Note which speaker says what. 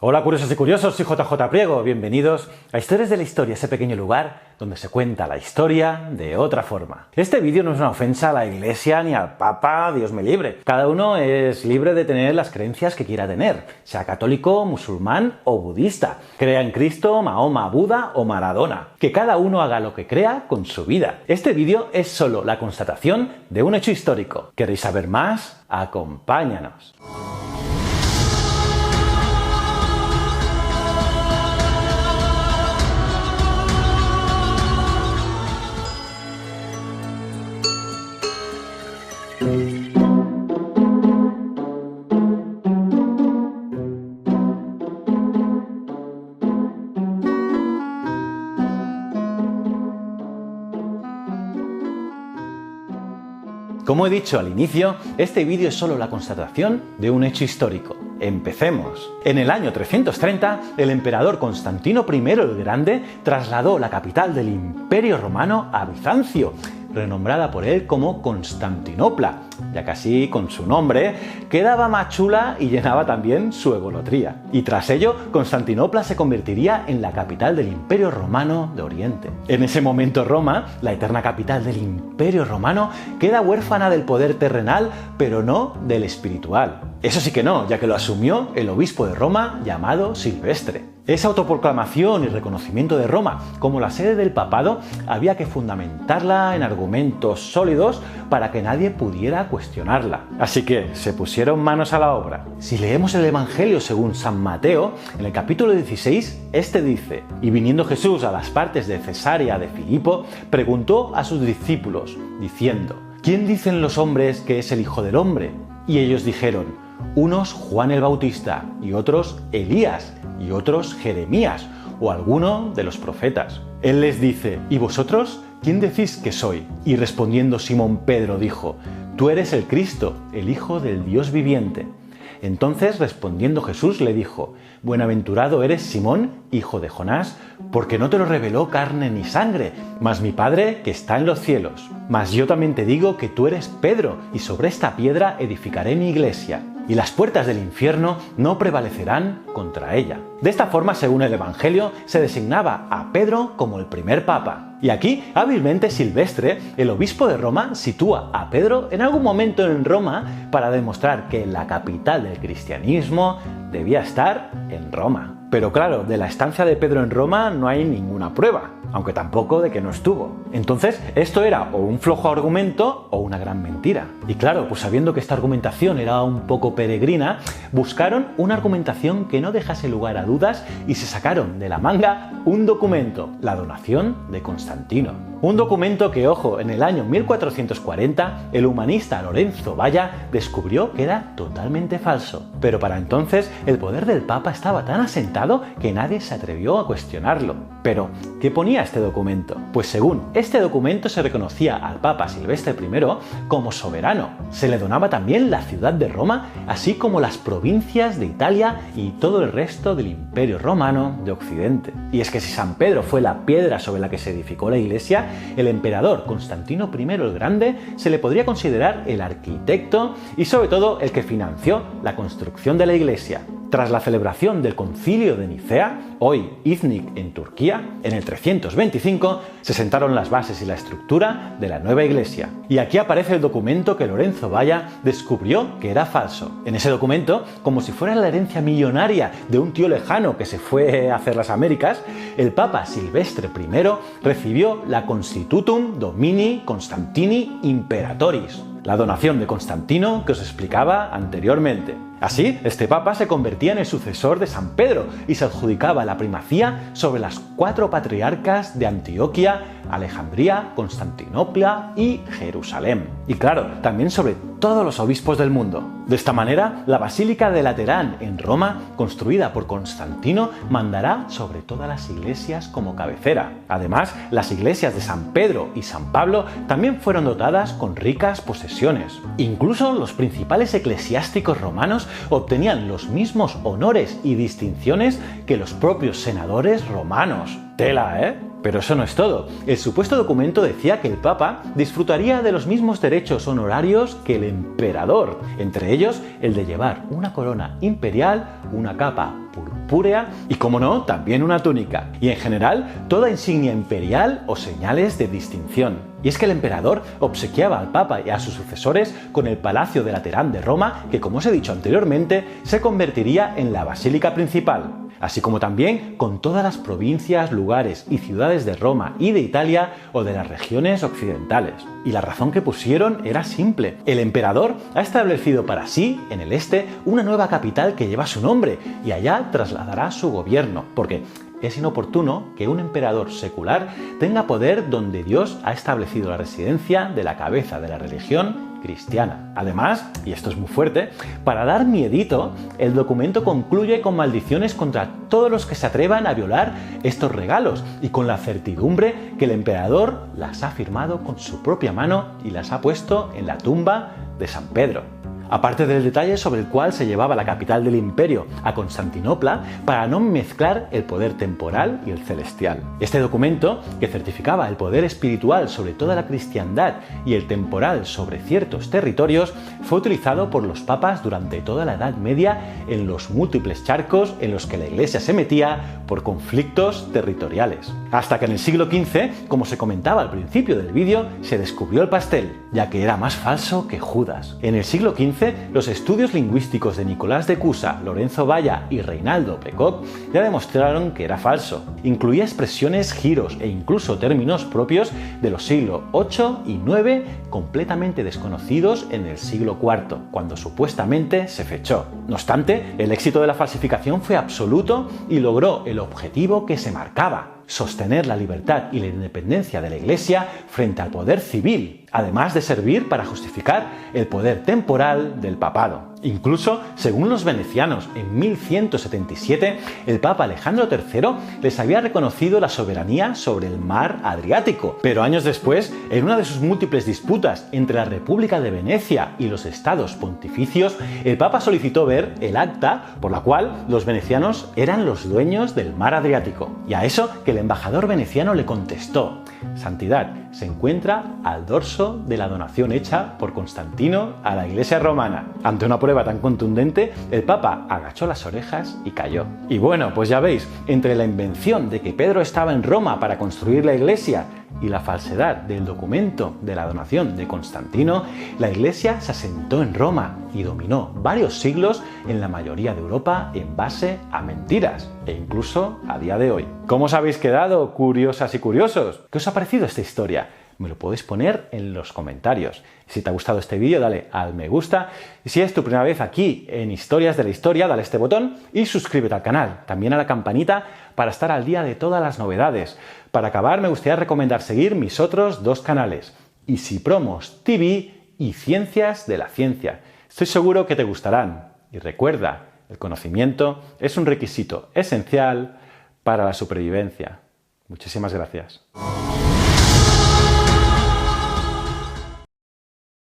Speaker 1: Hola curiosos y curiosos, soy JJ Priego, bienvenidos a Historias de la Historia, ese pequeño lugar donde se cuenta la historia de otra forma. Este vídeo no es una ofensa a la Iglesia ni al Papa, Dios me libre. Cada uno es libre de tener las creencias que quiera tener, sea católico, musulmán o budista, crea en Cristo, Mahoma, Buda o Maradona. Que cada uno haga lo que crea con su vida. Este vídeo es solo la constatación de un hecho histórico. ¿Queréis saber más? Acompáñanos. Como he dicho al inicio, este vídeo es solo la constatación de un hecho histórico. Empecemos. En el año 330, el emperador Constantino I el Grande trasladó la capital del Imperio Romano a Bizancio, renombrada por él como Constantinopla, ya que así con su nombre quedaba más chula y llenaba también su egolotría. Y tras ello, Constantinopla se convertiría en la capital del Imperio Romano de Oriente. En ese momento Roma, la eterna capital del Imperio Romano, queda huérfana del poder terrenal, pero no del espiritual. Eso sí que no, ya que lo asumió el obispo de Roma llamado Silvestre. Esa autoproclamación y reconocimiento de Roma como la sede del papado había que fundamentarla en argumentos sólidos para que nadie pudiera cuestionarla. Así que se pusieron manos a la obra. Si leemos el Evangelio según San Mateo, en el capítulo 16, este dice: Y viniendo Jesús a las partes de Cesarea de Filipo, preguntó a sus discípulos, diciendo: ¿Quién dicen los hombres que es el Hijo del Hombre? Y ellos dijeron: unos Juan el Bautista, y otros Elías, y otros Jeremías, o alguno de los profetas. Él les dice: ¿y vosotros quién decís que soy? Y respondiendo Simón Pedro dijo: Tú eres el Cristo, el Hijo del Dios viviente. Entonces respondiendo Jesús le dijo: Buenaventurado eres Simón, hijo de Jonás, porque no te lo reveló carne ni sangre, mas mi Padre que está en los cielos. Mas yo también te digo que tú eres Pedro, y sobre esta piedra edificaré mi iglesia, y las puertas del infierno no prevalecerán contra ella. De esta forma, según el Evangelio, se designaba a Pedro como el primer papa. Y aquí, hábilmente Silvestre, el obispo de Roma, sitúa a Pedro en algún momento en Roma para demostrar que la capital del cristianismo debía estar en Roma. Pero claro, de la estancia de Pedro en Roma no hay ninguna prueba, aunque tampoco de que no estuvo. Entonces, esto era o un flojo argumento o una gran mentira. Y claro, pues sabiendo que esta argumentación era un poco peregrina, buscaron una argumentación que no dejase lugar a dudas y se sacaron de la manga un documento, la donación de Constantino. Un documento que, ojo, en el año 1440 el humanista Lorenzo Valla descubrió que era totalmente falso. Pero para entonces el poder del Papa estaba tan asentado que nadie se atrevió a cuestionarlo. Pero, ¿qué ponía este documento? Pues según este documento se reconocía al Papa Silvestre I como soberano. Se le donaba también la ciudad de Roma, así como las provincias de Italia y todo el resto del Imperio Romano de Occidente. Y es que si San Pedro fue la piedra sobre la que se edificó la iglesia, el emperador Constantino I el Grande se le podría considerar el arquitecto y sobre todo el que financió la construcción de la iglesia. Tras la celebración del Concilio de Nicea, hoy Iznik en Turquía, en el 325, se sentaron las bases y la estructura de la nueva iglesia. Y aquí aparece el documento que Lorenzo Valla descubrió que era falso. En ese documento, como si fuera la herencia millonaria de un tío lejano que se fue a hacer las Américas, el Papa Silvestre I recibió la Constitutum Domini Constantini Imperatoris, la donación de Constantino que os explicaba anteriormente. Así, este papa se convertía en el sucesor de San Pedro y se adjudicaba la primacía sobre las 4 patriarcas de Antioquía, Alejandría, Constantinopla y Jerusalén. Y claro, también sobre todos los obispos del mundo. De esta manera, la Basílica de Laterán en Roma, construida por Constantino, mandará sobre todas las iglesias como cabecera. Además, las iglesias de San Pedro y San Pablo también fueron dotadas con ricas posesiones. Incluso los principales eclesiásticos romanos obtenían los mismos honores y distinciones que los propios senadores romanos. Tela, ¿eh? Pero eso no es todo. El supuesto documento decía que el Papa disfrutaría de los mismos derechos honorarios que el emperador, entre ellos el de llevar una corona imperial, una capa purpúrea purpúrea y, como no, también una túnica. Y en general, toda insignia imperial o señales de distinción. Y es que el emperador obsequiaba al Papa y a sus sucesores con el Palacio de Laterán de Roma, que, como os he dicho anteriormente, se convertiría en la basílica principal, así como también con todas las provincias, lugares y ciudades de Roma y de Italia o de las regiones occidentales. Y la razón que pusieron era simple. El emperador ha establecido para sí, en el este, una nueva capital que lleva su nombre y allá trasladará su gobierno, porque es inoportuno que un emperador secular tenga poder donde Dios ha establecido la residencia de la cabeza de la religión cristiana. Además, y esto es muy fuerte, para dar miedito, el documento concluye con maldiciones contra todos los que se atrevan a violar estos regalos y con la certidumbre que el emperador las ha firmado con su propia mano y las ha puesto en la tumba de San Pedro. Aparte del detalle sobre el cual se llevaba la capital del imperio a Constantinopla para no mezclar el poder temporal y el celestial. Este documento, que certificaba el poder espiritual sobre toda la cristiandad y el temporal sobre ciertos territorios, fue utilizado por los papas durante toda la Edad Media en los múltiples charcos en los que la Iglesia se metía por conflictos territoriales. Hasta que en el siglo XV, como se comentaba al principio del vídeo, se descubrió el pastel, ya que era más falso que Judas. En el siglo XV, los estudios lingüísticos de Nicolás de Cusa, Lorenzo Valla y Reinaldo Precoz ya demostraron que era falso. Incluía expresiones, giros e incluso términos propios de los siglos VIII y IX completamente desconocidos en el siglo IV, cuando supuestamente se fechó. No obstante, el éxito de la falsificación fue absoluto y logró el objetivo que se marcaba: sostener la libertad y la independencia de la Iglesia frente al poder civil, además de servir para justificar el poder temporal del papado. Incluso, según los venecianos, en 1177, el Papa Alejandro III les había reconocido la soberanía sobre el mar Adriático. Pero años después, en una de sus múltiples disputas entre la República de Venecia y los estados pontificios, el Papa solicitó ver el acta por la cual los venecianos eran los dueños del mar Adriático. Y a eso que el embajador veneciano le contestó: Santidad, se encuentra al dorso de la donación hecha por Constantino a la Iglesia romana. Ante una prueba tan contundente, el Papa agachó las orejas y cayó. Y bueno, pues ya veis, entre la invención de que Pedro estaba en Roma para construir la Iglesia y la falsedad del documento de la donación de Constantino, la Iglesia se asentó en Roma y dominó varios siglos en la mayoría de Europa en base a mentiras, e incluso a día de hoy. ¿Cómo os habéis quedado, curiosas y curiosos? ¿Qué os ha parecido esta historia? Me lo podéis poner en los comentarios. Si te ha gustado este vídeo, dale al me gusta. Y si es tu primera vez aquí en Historias de la Historia, dale a este botón y suscríbete al canal. También a la campanita para estar al día de todas las novedades. Para acabar, me gustaría recomendar seguir mis otros dos canales: Easypromos TV y Ciencias de la Ciencia. Estoy seguro que te gustarán. Y recuerda, el conocimiento es un requisito esencial para la supervivencia. Muchísimas gracias.